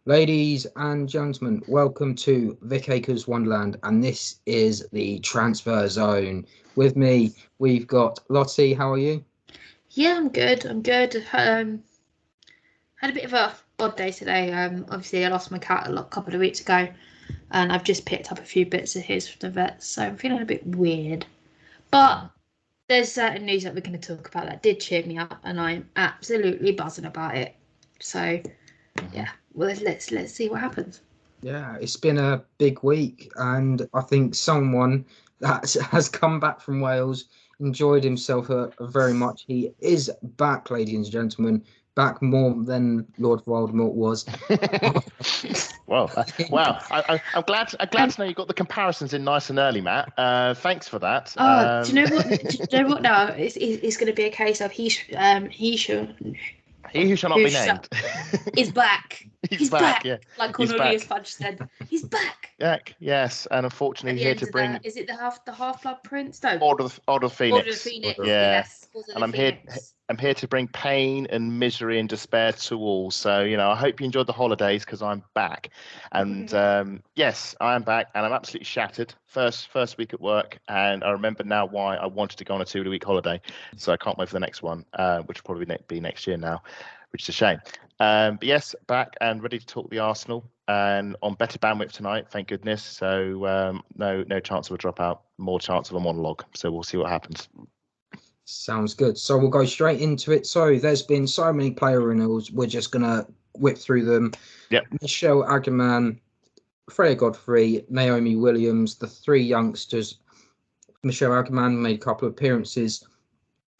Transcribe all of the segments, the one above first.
Ladies and gentlemen, welcome to Vic Akers Wonderland, and this is the Transfer Zone. With me, we've got Lottie. How are you? Yeah, I'm good. Had a bit of a odd day today. Obviously, I lost my cat a couple of weeks ago, and I've just picked up a few bits of his from the vet, so I'm feeling a bit weird. But there's certain news that we're going to talk about that did cheer me up, and I'm absolutely buzzing about it. So, yeah, well, let's see what happens. Yeah, it's been a big week, and I think someone that has come back from Wales enjoyed himself very much. He is back, ladies and gentlemen, back more than Lord Voldemort was. Wow! I'm glad to know you got the comparisons in nice and early, Matt. Thanks for that. Do you know what? Do you know what? Now it's going to be a case of he who shall not be named is back. He's back. Yeah. Like Cornelius Fudge said, he's back. Back, yes, and unfortunately here to bring. Is it the Half-Blood Prince? No. Order of Phoenix. Order of Phoenix. Yeah. Yes. And I'm here to bring pain and misery and despair to all. So, I hope you enjoyed the holidays because I'm back. And yes, I am back and I'm absolutely shattered. First week at work. And I remember now why I wanted to go on a 2-week holiday. So I can't wait for the next one, which will probably be next year now, which is a shame. But yes, back and ready to talk the Arsenal and on better bandwidth tonight, thank goodness. So no chance of a dropout, more chance of a monologue. So we'll see what happens. Sounds good. So we'll go straight into it. So there's been so many player renewals. We're just going to whip through them. Yep. Michelle Agaman, Freya Godfrey, Naomi Williams, the three youngsters. Michelle Agaman made a couple of appearances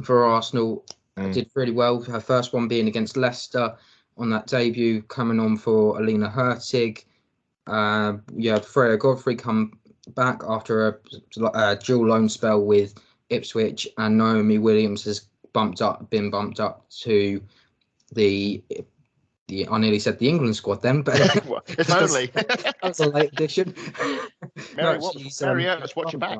for Arsenal. Did really well. Her first one being against Leicester on that debut, coming on for Alina Hurtig. Freya Godfrey come back after a dual loan spell with Ipswich, and Naomi Williams has been bumped up to the I nearly said the England squad then, but if only that's a late addition. Mary, watch your back.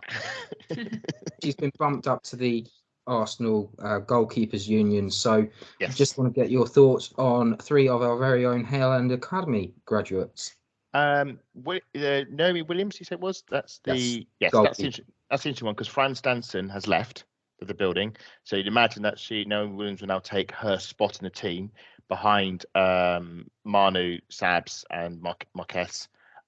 She's been bumped up to the Arsenal goalkeepers union. So yes. Just want to get your thoughts on three of our very own Hale End Academy graduates. Naomi Williams, you said was that's the that's the interesting one because Fran Stanson has left the building, so you'd imagine that Naomi Williams will now take her spot in the team behind Manu, Sabs, and Marquez.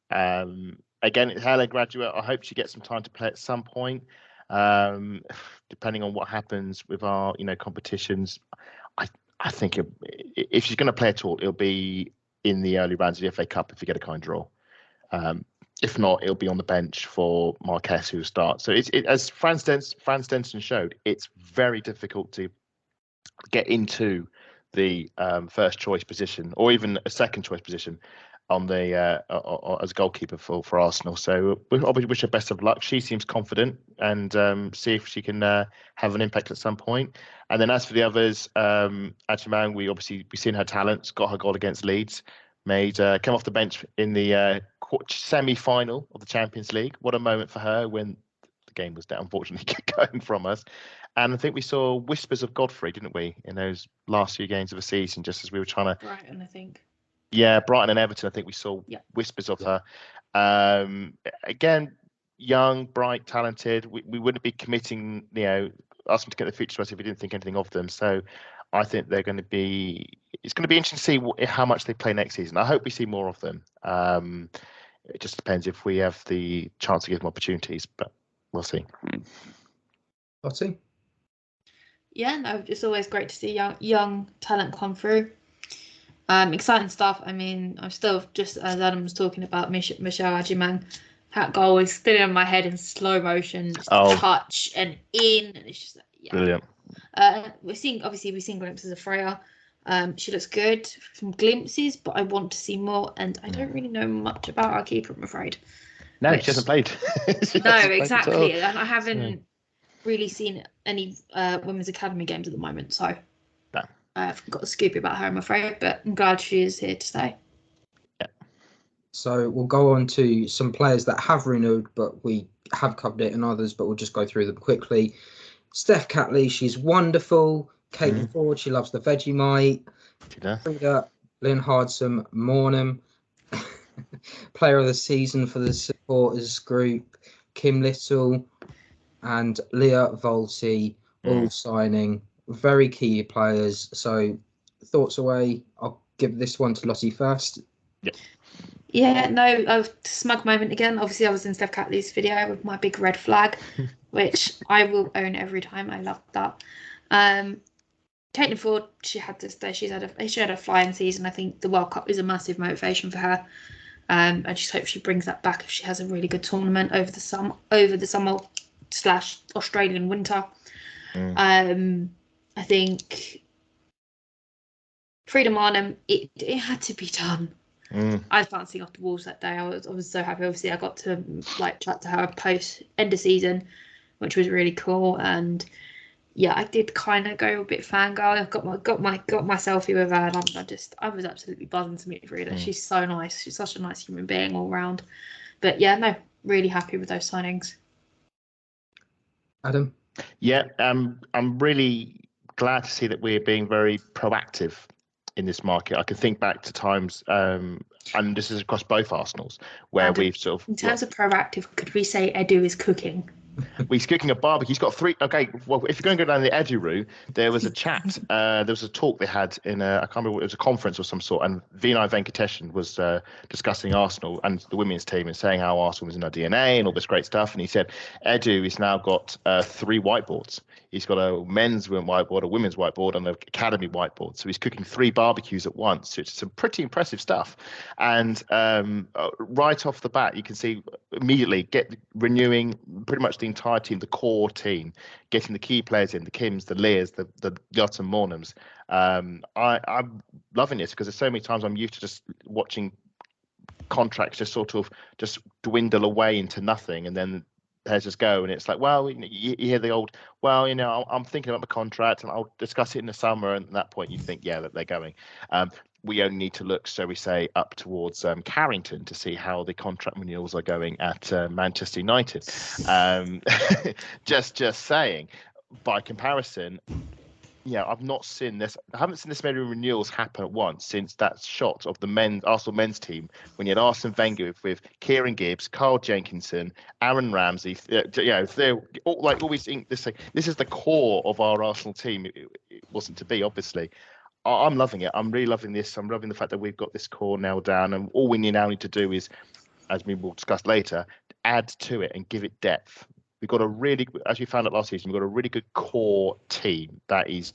Again, Hale graduate. I hope she gets some time to play at some point. Depending on what happens with our competitions, I think if she's going to play at all, it'll be in the early rounds of the FA Cup if you get a kind draw. If not, it'll be on the bench for Marquez who starts. So it's as Fran Stenson showed, it's very difficult to get into the first choice position or even a second choice position on the as goalkeeper for Arsenal. So we wish her best of luck. She seems confident and see if she can have an impact at some point. And then as for the others, Ajiman, we've seen her talents, got her goal against Leeds, came off the bench in the semi-final of the Champions League. What a moment for her when the game was unfortunately going from us. And I think we saw whispers of Godfrey, didn't we, in those last few games of the season, just as we were trying to... Brighton, I think. Yeah, Brighton and Everton, I think we saw whispers of her. Again, young, bright, talented. We wouldn't be committing, ask them to get the future to us if we didn't think anything of them. So I think it's going to be interesting to see how much they play next season. I hope we see more of them. It just depends if we have the chance to give them opportunities, but we'll see. Lottie? Yeah, no, it's always great to see young talent come through. Exciting stuff. I mean, I'm still, just as Adam was talking about, Michelle Ajiman, that goal is still in my head in slow motion, touch and in, and it's just brilliant. We've seen glimpses of Freya. She looks good from glimpses, but I want to see more, and I don't really know much about our keeper, I'm afraid. No, she hasn't played. Exactly, and I haven't really seen any women's academy games at the moment, so. I've got a scoop about her, I'm afraid, but I'm glad she is here to stay. Yeah. So we'll go on to some players that have renewed, but we have covered it, and others, but we'll just go through them quickly. Steph Catley, she's wonderful. Caitlin Ford, she loves the Vegemite. Frida Lynn Hardsome, Mornham. player of the season for the supporters group, Kim Little and Leah Volti, all signing. Very key players. So thoughts away. I'll give this one to Lottie first. Yeah, no, a smug moment again. Obviously, I was in Steph Catley's video with my big red flag, which I will own every time. I love that. Caitlin Ford, she had a flying season. I think the World Cup is a massive motivation for her. I just hope she brings that back if she has a really good tournament over the summer/Australian winter. I think Freedom Arnhem, it had to be done. I was bouncing off the walls that day. I was so happy. Obviously, I got to chat to her post end of season, which was really cool. And yeah, I did kind of go a bit fangirl. I got my selfie with her, and I was absolutely buzzing to meet Frida. She's so nice. She's such a nice human being all round. But yeah, no, really happy with those signings. Adam? Yeah, I'm really glad to see that we're being very proactive in this market. I can think back to times, and this is across both Arsenals, where Adam, we've sort of... In terms of proactive, could we say Edu is cooking? He's cooking a barbecue. He's got 3. Okay, well, if you're going to go down the Edu route, there was a chat. There was a talk they had in I can't remember, it was a conference of some sort, and Vinay Venkateshan was discussing Arsenal and the women's team and saying how Arsenal was in our DNA and all this great stuff. And he said Edu has now got 3 whiteboards. He's got a men's whiteboard, a women's whiteboard, and an academy whiteboard. So he's cooking 3 barbecues at once. It's some pretty impressive stuff. And right off the bat, you can see immediately renewing pretty much the entire team, the core team, getting the key players in, the Kims, the Leahs, the Yots and Mornhams. I'm loving this because there's so many times I'm used to just watching contracts just sort of just dwindle away into nothing, and then players just go, and it's like, well, you hear the old, well, I'm thinking about the contract and I'll discuss it in the summer, and at that point you think, yeah, that they're going. We only need to look, so we say, up towards Carrington to see how the contract renewals are going at Manchester United. Just saying. By comparison, I've not seen this. I haven't seen this many renewals happen at once since that shot of the Arsenal men's team when you had Arsene Wenger with Kieran Gibbs, Carl Jenkinson, Aaron Ramsey. They're all always think this. This is the core of our Arsenal team. It wasn't to be, obviously. I'm loving it. I'm really loving this. I'm loving the fact that we've got this core nailed down, and all we now need to do is, as we will discuss later, add to it and give it depth. We've got a really, as we found out last season, we've got a really good core team that it's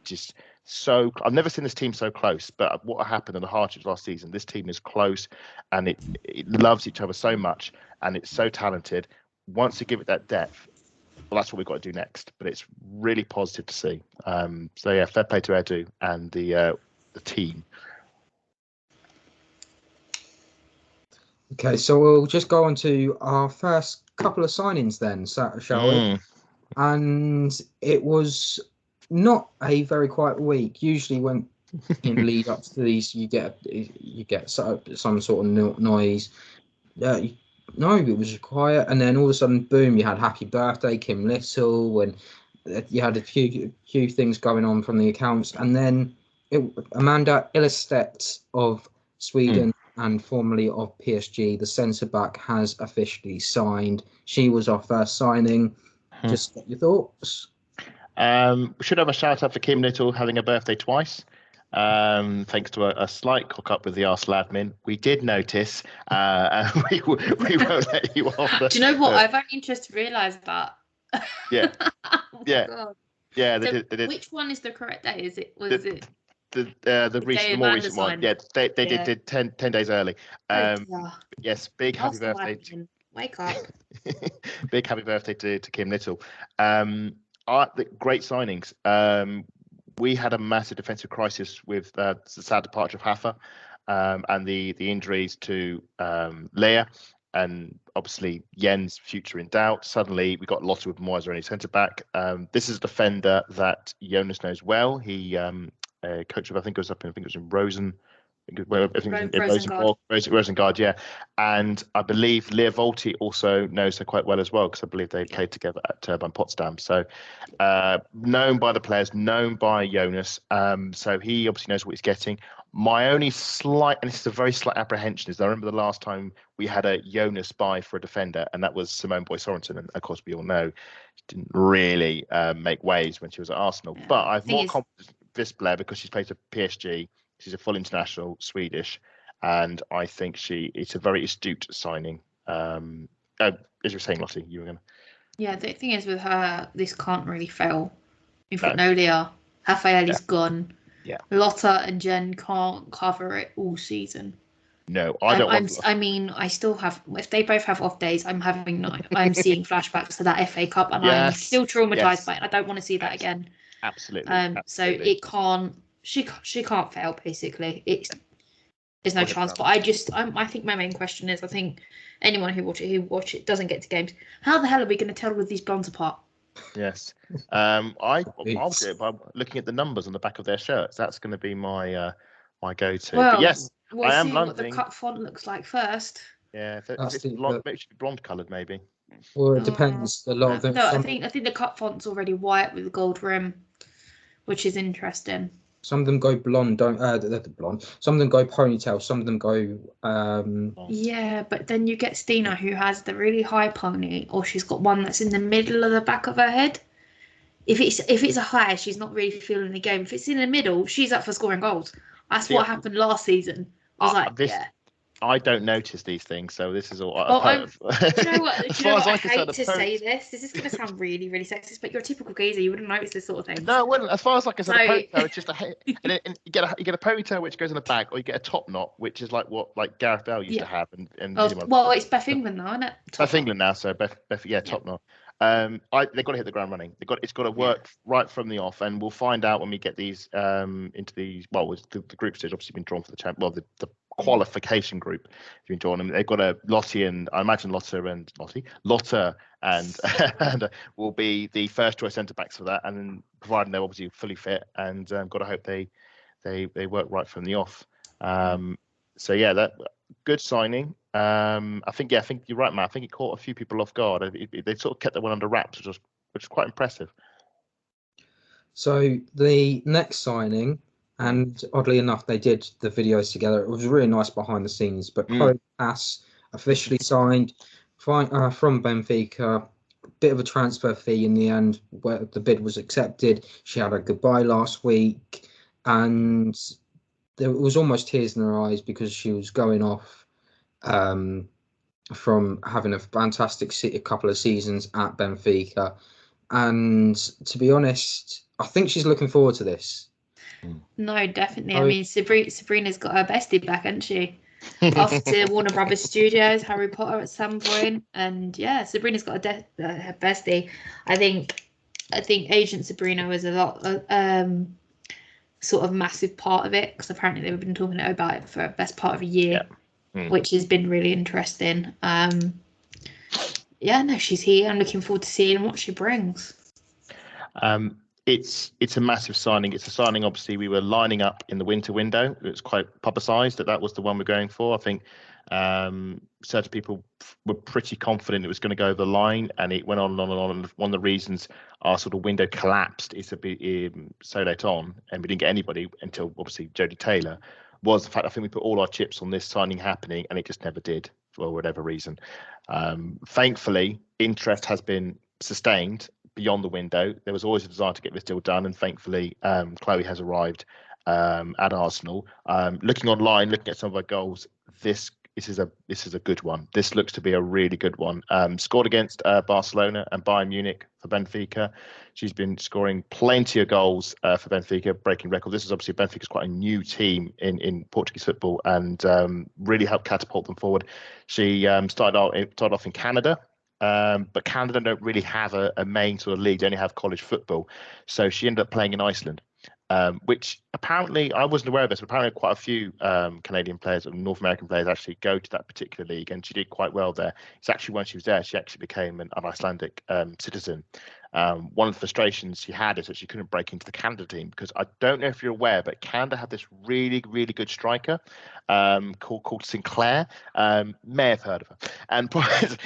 just so. I've never seen this team so close. But what happened in the hardships last season, this team is close, and it loves each other so much, and it's so talented. Once you give it that depth, well, that's what we've got to do next. But it's really positive to see. So yeah, fair play to Edu and the team. Okay, so we'll just go on to our first couple of signings then, shall we? And it was not a very quiet week. Usually when in lead up to these, you get some sort of noise. No, it was quiet, and then all of a sudden, boom! You had Happy Birthday, Kim Little, and you had a few things going on from the accounts, and then Amanda Ilestedt of Sweden and formerly of PSG, the centre back, has officially signed. She was our first signing. Just get your thoughts. We should have a shout out for Kim Little having a birthday twice. Thanks to a slight cock up with the Arsenal admin. We did notice, and we won't let you off. Do you know what? I've only just realised that. Yeah. Oh yeah. God. Yeah. So they did. Which one is the correct day? The more recent one? Yeah, they did 10 days early. Yes, big happy birthday. Wake up. Big happy birthday to Kim Little. Great signings. We had a massive defensive crisis with the sad departure of Hafa and the injuries to Leah, and obviously Jens' future in doubt. Suddenly we got Lottie with Moyes only centre back. This is a defender that Jonas knows well. He coach of, I think it was in where everything's in Rosengard, yeah. And I believe Leah Volti also knows her quite well as well, because I believe they played together at Turbine Potsdam. So known by the players, known by Jonas. So he obviously knows what he's getting. My only slight, and this is a very slight apprehension, is I remember the last time we had a Jonas buy for a defender, and that was Simone Boy-Sorensen. And of course, we all know she didn't really make waves when she was at Arsenal. Yeah, but I have more confidence in this player because she's played for PSG. She's a full international, Swedish, and I think it's a very astute signing. As you were saying, Lottie, you were going to. Yeah, the thing is with her, this can't really fail. We've got Nolia, Rafaeli's gone. Yeah. Lotta and Jen can't cover it all season. No, I don't want. I still have. If they both have off days, I'm seeing flashbacks to that FA Cup, and I'm still traumatized by it. I don't want to see that again. Absolutely. So it can't. She can't fail. Basically, there's no chance. But I think my main question is, I think anyone who watch it doesn't get to games. How the hell are we going to tell with these blondes apart? Yes. I'll do it by looking at the numbers on the back of their shirts. That's going to be my go-to. Well, but yes, we'll see what the cut font looks like first. Yeah, if it's blonde, maybe it should be blonde coloured, maybe. Well, it depends. A lot of them. No, I think the cut font's already white with a gold rim, which is interesting. Some of them go blonde, they're blonde. Some of them go ponytail. Some of them go. Yeah, but then you get Stina, who has the really high pony, or she's got one that's in the middle of the back of her head. If it's a high, she's not really feeling the game. If it's in the middle, she's up for scoring goals. That's what happened last season. I don't notice these things, so this is all. Do you know what? I hate to say this. This is going to sound really, really sexist, but you're a typical geezer. You wouldn't notice this sort of thing. No, I wouldn't. As far as a ponytail, it's just you get a ponytail which goes in the back, or you get a top knot, which is like what Gareth Bale used to have. It's Beth England now, isn't it? Beth England now, so Beth, top knot. They've got to hit the ground running. It's got to work right from the off, and we'll find out when we get these into these. Well, the group stage obviously been drawn for the the qualification group has been drawn, and they've got Lottie and I imagine Lotta and will be the first choice centre backs for that, and then providing they're obviously fully fit, and got to hope they work right from the off. So yeah, that good signing. I think you're right, Matt. I think it caught a few people off guard. They sort of kept that one under wraps, which was quite impressive. So the next signing, and oddly enough, they did the videos together. It was really nice behind the scenes. But Chloe Pass officially signed from Benfica. Bit of a transfer fee in the end, where the bid was accepted. She had a goodbye last week, and there was almost tears in her eyes because she was going off from having a fantastic couple of seasons at Benfica. And to be honest, I think she's looking forward to this. No, definitely. I mean, Sabrina's got her bestie back, hasn't she? Off to Warner Brothers Studios, Harry Potter at some point, and yeah, Sabrina's got her bestie. I think Agent Sabrina was a lot sort of massive part of it, because apparently they've been talking about it for the best part of a year, which has been really interesting. She's here. I'm looking forward to seeing what she brings. It's a massive signing. It's a signing, obviously, we were lining up in the winter window. It was quite publicised that was the one we're going for. I think certain people were pretty confident it was going to go over the line, and it went on and on and on. And one of the reasons our sort of window collapsed is so late on, and we didn't get anybody until, obviously, Jodie Taylor, was the fact I think we put all our chips on this signing happening, and it just never did for whatever reason. Thankfully, interest has been sustained beyond the window. There was always a desire to get this deal done, and thankfully Chloe has arrived at Arsenal. Looking online, looking at some of her goals, this is a good one. This looks to be a really good one. Scored against Barcelona and Bayern Munich for Benfica. She's been scoring plenty of goals for Benfica, breaking records. This is obviously Benfica's quite a new team in Portuguese football, and really helped catapult them forward. She started off in Canada. But Canada don't really have a main sort of league. They only have college football. So she ended up playing in Iceland, which apparently, I wasn't aware of this, but apparently quite a few Canadian players and North American players actually go to that particular league, and she did quite well there. It's actually when she was there, she actually became an Icelandic citizen. One of the frustrations she had is that she couldn't break into the Canada team, because I don't know if you're aware, but Canada have this really, really good striker called Sinclair. May have heard of her. And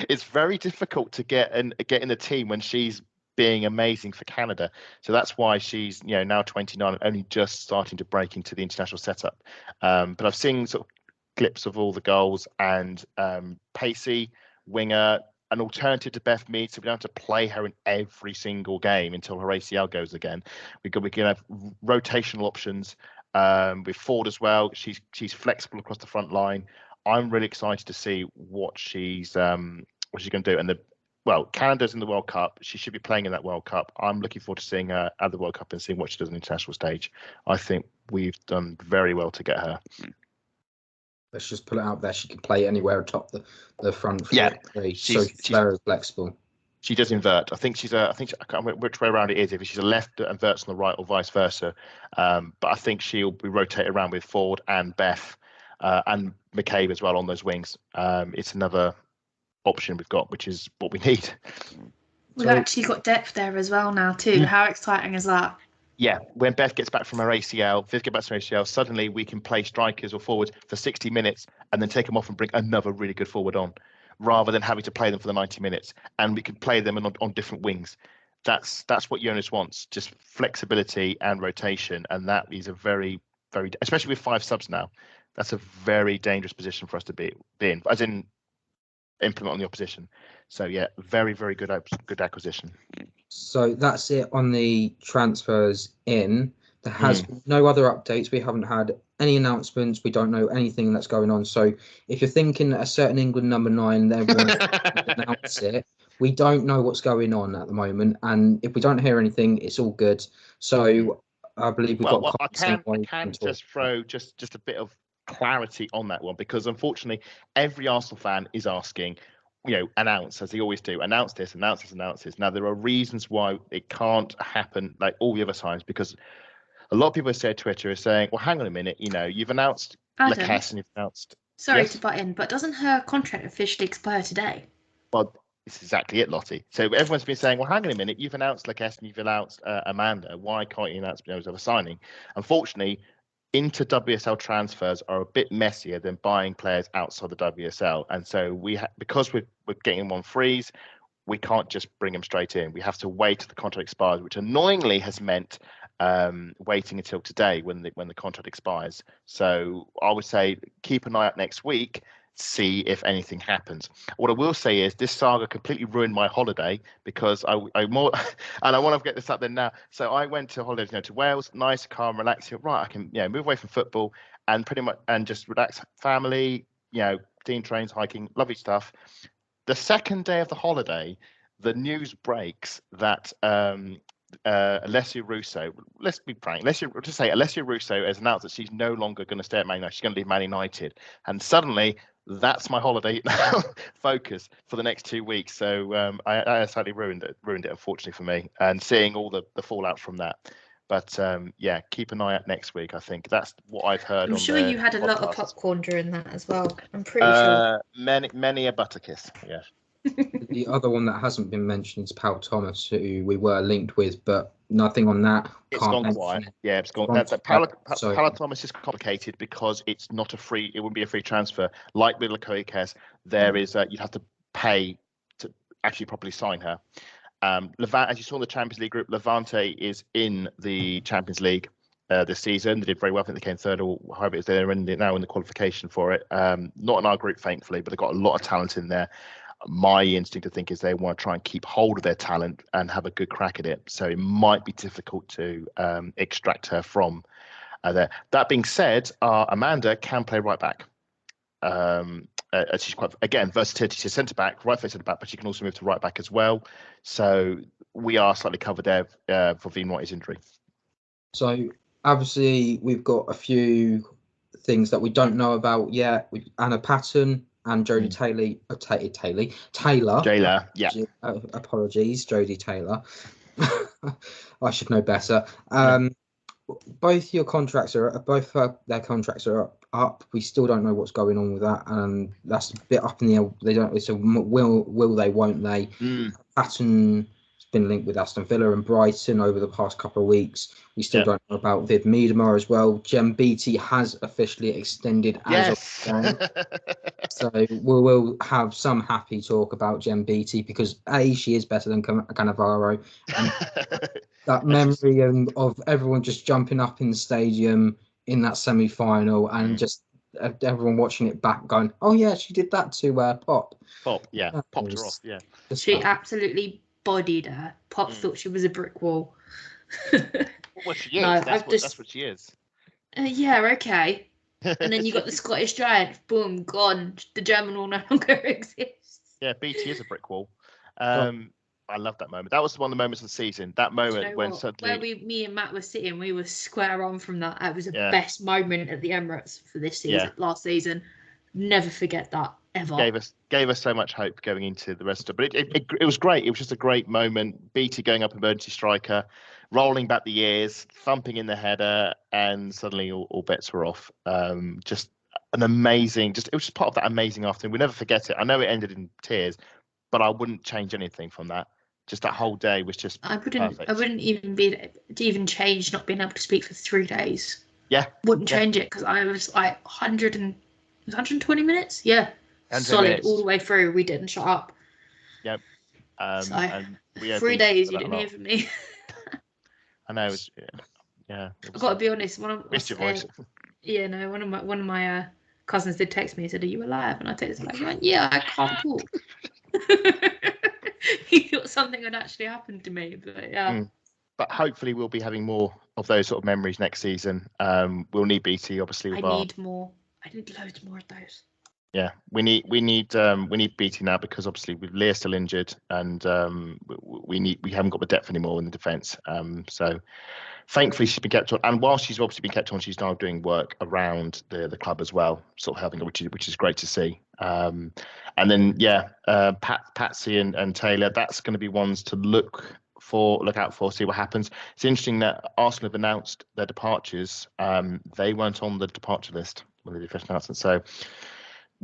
it's very difficult to get in the team when she's being amazing for Canada. So that's why she's now 29 and only just starting to break into the international setup. But I've seen sort of clips of all the goals, and pacey winger, an alternative to Beth Mead, so we don't have to play her in every single game until her ACL goes again. We can have rotational options with Ford as well. She's flexible across the front line. I'm really excited to see what she's going to do. And Canada's in the World Cup. She should be playing in that World Cup. I'm looking forward to seeing her at the World Cup and seeing what she does on the international stage. I think we've done very well to get her. Let's just put it out there. She can play anywhere atop the front. Yeah, she's very flexible. She does invert. I think I can't remember which way around it is. If she's a left, inverts on the right, or vice versa. But I think she'll be rotated around with Ford and Beth and McCabe as well on those wings. It's another option we've got, which is what we need. We've actually got depth there as well now too. How exciting is that? Yeah, when Beth gets back from her ACL, Viv gets back from her ACL, suddenly we can play strikers or forwards for 60 minutes and then take them off and bring another really good forward on, rather than having to play them for the 90 minutes. And we can play them on different wings. That's what Jonas wants, just flexibility and rotation. And that is a very, very, especially with 5 subs now, that's a very dangerous position for us to be in, as in implement on the opposition. So yeah, very, very good acquisition. So that's it on the transfers in. There has been no other updates. We haven't had any announcements. We don't know anything that's going on. So if you're thinking a certain England number 9, they want to announce it, we don't know what's going on at the moment. And if we don't hear anything, it's all good. So I believe we've got. I can just throw just a bit of clarity on that one, because unfortunately every Arsenal fan is asking, announce, as they always do, announce this. Now there are reasons why it can't happen like all the other times, because a lot of people say Twitter is saying, well, hang on a minute, you've announced Lacasse and you've announced. Sorry to butt in, but doesn't her contract officially expire today? Well, it's exactly it, Lottie. So everyone's been saying, well, hang on a minute, you've announced Lacasse and you've announced Amanda. Why can't you announce those other signing? Unfortunately, into WSL transfers are a bit messier than buying players outside the WSL, and so because we're getting them on freeze, we can't just bring them straight in. We have to wait till the contract expires, which annoyingly has meant waiting until today when the contract expires. So I would say keep an eye out next week, see if anything happens. What I will say is this saga completely ruined my holiday, because I more and I want to get this up there now. So I went to holidays, to Wales, nice, calm, relaxing. Right, I can move away from football and pretty much and just relax, family, team trains, hiking, lovely stuff. The second day of the holiday, the news breaks that Alessia Russo, let's be frank, Alessia Russo has announced that she's no longer going to stay at Man United. She's going to leave Man United, and suddenly that's my holiday focus for the next 2 weeks. So I slightly ruined it, unfortunately for me, and seeing all the fallout from that. But keep an eye out next week. I think that's what I've heard. I'm sure you had a lot of popcorn during that as well. I'm pretty sure. Many a butter kiss. Yeah. The other one that hasn't been mentioned is Pal Thomas, who we were linked with, but nothing on that. It's gone quiet. Yeah, it's gone. Pal Thomas is complicated because it's not it wouldn't be a free transfer. Like with Lacoiques, there is you'd have to pay to actually properly sign her. Levante, as you saw in the Champions League group, Levante is in the Champions League this season. They did very well. I think they came third, or however it is. They're now in the qualification for it. Not in our group, thankfully, but they've got a lot of talent in there. My instinct to think is they want to try and keep hold of their talent and have a good crack at it. So it might be difficult to extract her from there. That being said, Amanda can play right back. She's quite, again, versatility. She's centre back, right foot centre back, but she can also move to right back as well. So we are slightly covered there for Vienoit's injury. So obviously we've got a few things that we don't know about yet. With Anna Patton and Jodie Taylor. Yeah. Apologies, Jodie Taylor. I should know better. Both their contracts are up. We still don't know what's going on with that, and that's a bit up in the air. They don't. It's a will they, won't they? Patton's been linked with Aston Villa and Brighton over the past couple of weeks. We still don't know about Viv Miedema as well. Jem Beattie has officially extended as of today. So we will have some happy talk about Jem Beattie because she is better than Cannavaro. And that memory of everyone just jumping up in the stadium in that semi-final and just everyone watching it back going, oh yeah, she did that to Pop. Popped her off, yeah. She absolutely bodied her. Pop thought she was a brick wall. Well, she is. No, that's what she is. Yeah, okay. And then you got the Scottish giant. Boom, gone. The German will no longer exist. Yeah, BT is a brick wall. I love that moment. That was one of the moments of the season. That moment when suddenly... Where me and Matt were sitting, we were square on from that. That was the best moment at the Emirates for this season, last season. Never forget that, ever. Gave us so much hope going into the rest of it. But it was great. It was just a great moment. BT going up emergency striker, rolling back the years, thumping in the header, and suddenly all bets were off. Just an amazing... it was just part of that amazing afternoon. We'll never forget it. I know it ended in tears, but I wouldn't change anything from that. Just that whole day was just perfect. I wouldn't even change not being able to speak for 3 days. Yeah. Wouldn't change it because I was like 120 minutes? Yeah. Solid minutes. All the way through. We didn't shut up. Yep. And we 3 days you didn't hear from me. I know. It was, I've got to be honest. Missed your voice. Yeah, no. One of my cousins did text me and said, "Are you alive?" And I texted him like, "Yeah, I can't talk." He thought something had actually happened to me, but yeah. But hopefully we'll be having more of those sort of memories next season. We'll need BT obviously. I need more. I need loads more of those. Yeah, we need BT now because obviously with Leah still injured and we haven't got the depth anymore in the defence. So thankfully she's been kept on, and while she's obviously been kept on, she's now doing work around the club as well, sort of helping her, which is great to see. And then Patsy and Taylor, that's going to be ones to look out for, see what happens. It's interesting that Arsenal have announced their departures. They weren't on the departure list when they did the first announcement. So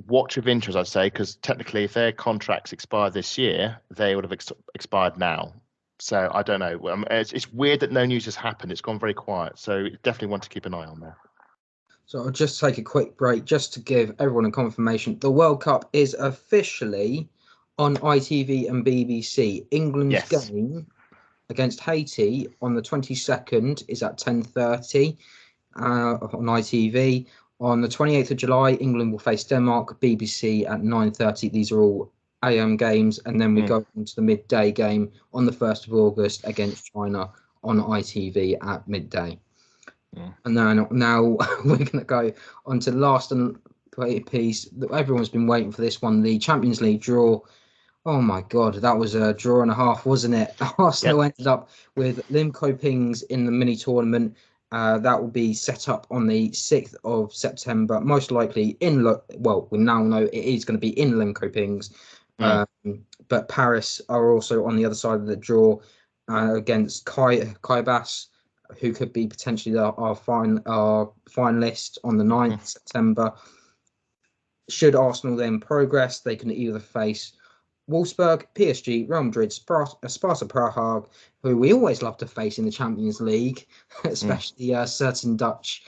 watch with interest, I'd say, because technically if their contracts expire this year, they would have expired now. So I don't know. It's weird that no news has happened. It's gone very quiet. So definitely want to keep an eye on that. So I'll just take a quick break just to give everyone a confirmation. The World Cup is officially on ITV and BBC. England's game against Haiti on the 22nd is at 10:30 on ITV. On the 28th of July, England will face Denmark, BBC at 9:30. These are all AM games. And then we go into the midday game on the 1st of August against China on ITV at midday. And then now we're going to go on to the last piece. Everyone's been waiting for this one, the Champions League draw. Oh my God, that was a draw and a half, wasn't it? Arsenal ended up with Lim Ko-pings in the mini tournament. That will be set up on the 6th of September, most likely we now know it is going to be in Lim Ko-pings. But Paris are also on the other side of the draw against Kai Bass, who could be potentially our finalist on the 9th of September. Should Arsenal then progress, they can either face Wolfsburg, PSG, Real Madrid, Sparta Prague, who we always love to face in the Champions League, especially a certain Dutch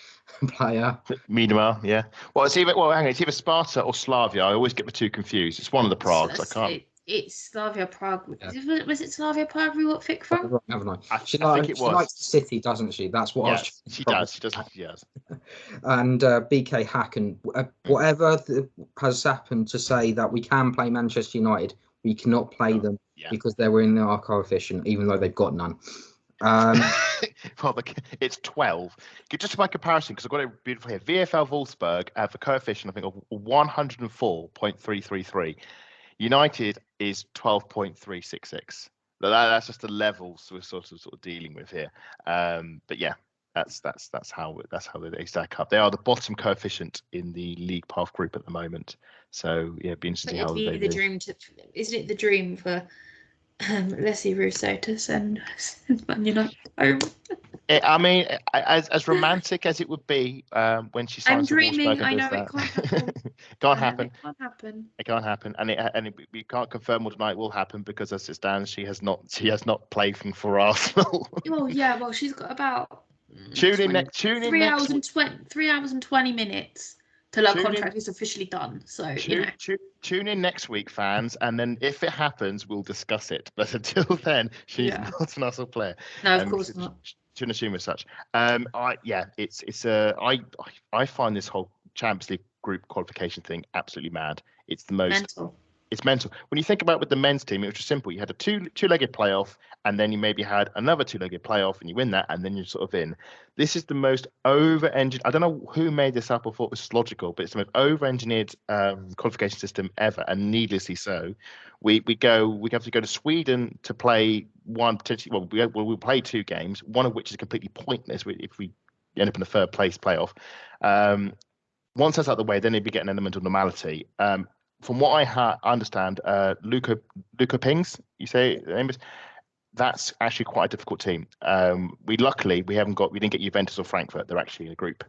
player. Miedema, yeah. Well, it's either Sparta or Slavia. I always get the two confused. It's one of the Pragues. I can't. It's Slavia Prague. Yeah. Was it Slavia Prague we got picked from? Haven't I? She likes the city, doesn't she? That's what I was. She does. And BK Hacken, whatever has happened to say that we can play Manchester United, we cannot play them because they were in our coefficient, even though they've got none. Well, it's 12. Just by comparison, because I've got it beautiful here. VfL Wolfsburg have a coefficient, I think, of 104.333. United is 12.366. That's just the levels we're sort of dealing with here. But yeah, that's how they stack up. They are the bottom coefficient in the League Path group at the moment. So yeah, it'd be interesting how they do. Isn't it the dream for Leslie Russo to send Man United home? I mean, as romantic as it would be when she signs I'm the Wolfsburg dreaming. and I does know that. it can't happen. Can't happen. It can't happen. It can't happen, and we can't confirm or deny it will happen because as it stands, she has not played for Arsenal. Well, yeah. Well, she's got about Tune in next 3 hours and 20 minutes till her contract is officially done. So tune in next week, fans, and then if it happens, we'll discuss it. But until then, she's not an Arsenal player. No, of course not. Shouldn't assume as such. I find this whole Champions League group qualification thing absolutely mad. It's the most mental. It's mental. When you think about it with the men's team, it was just simple. You had a two-legged playoff, and then you maybe had another two-legged playoff, and you win that, and then you're sort of in. This is the most over-engineered. I don't know who made this up or thought this was logical, but it's the most over-engineered qualification system ever, and needlessly so. We have to go to Sweden to play one potentially. Well, we'll play 2 games, one of which is completely pointless if we end up in the third place playoff. Once that's out of the way, then it'd be getting an element of normality. From what I understand, Luca Pings, you say the name is. That's actually quite a difficult team. We didn't get Juventus or Frankfurt. They're actually in a group.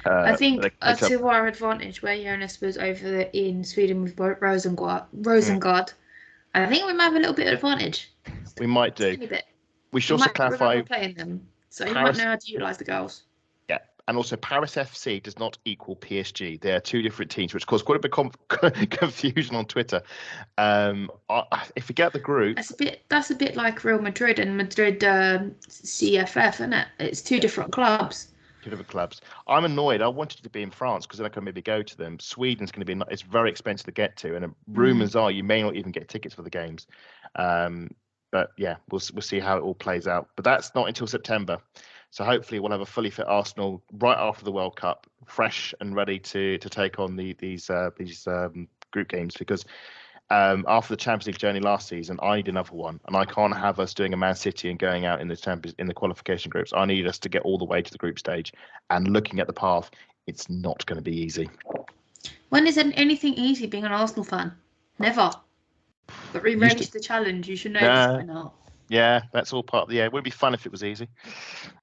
I think to our advantage, where Jonas was over in Sweden with Rosengard, I think we might have a little bit of advantage. We might do. We should also clarify playing them, so he might know how to utilise the goals. Yeah, and also Paris FC does not equal PSG. They are 2 different teams, which caused quite a bit of confusion on Twitter. If we get the group, that's a bit like Real Madrid and Madrid CFF, isn't it? It's 2 different clubs. 2 different clubs. I'm annoyed. I wanted to be in France because then I could maybe go to them. Sweden's going to be. It's very expensive to get to, and rumours are you may not even get tickets for the games. But yeah, we'll see how it all plays out. But that's not until September. So hopefully we'll have a fully fit Arsenal right after the World Cup, fresh and ready to take on these group games. Because after the Champions League journey last season, I need another one, and I can't have us doing a Man City and going out in the qualification groups. I need us to get all the way to the group stage. And looking at the path, it's not going to be easy. When is anything easy being an Arsenal fan? Never. But rearrange the challenge. You should know this by now. Yeah, that's all part of it would be fun if it was easy.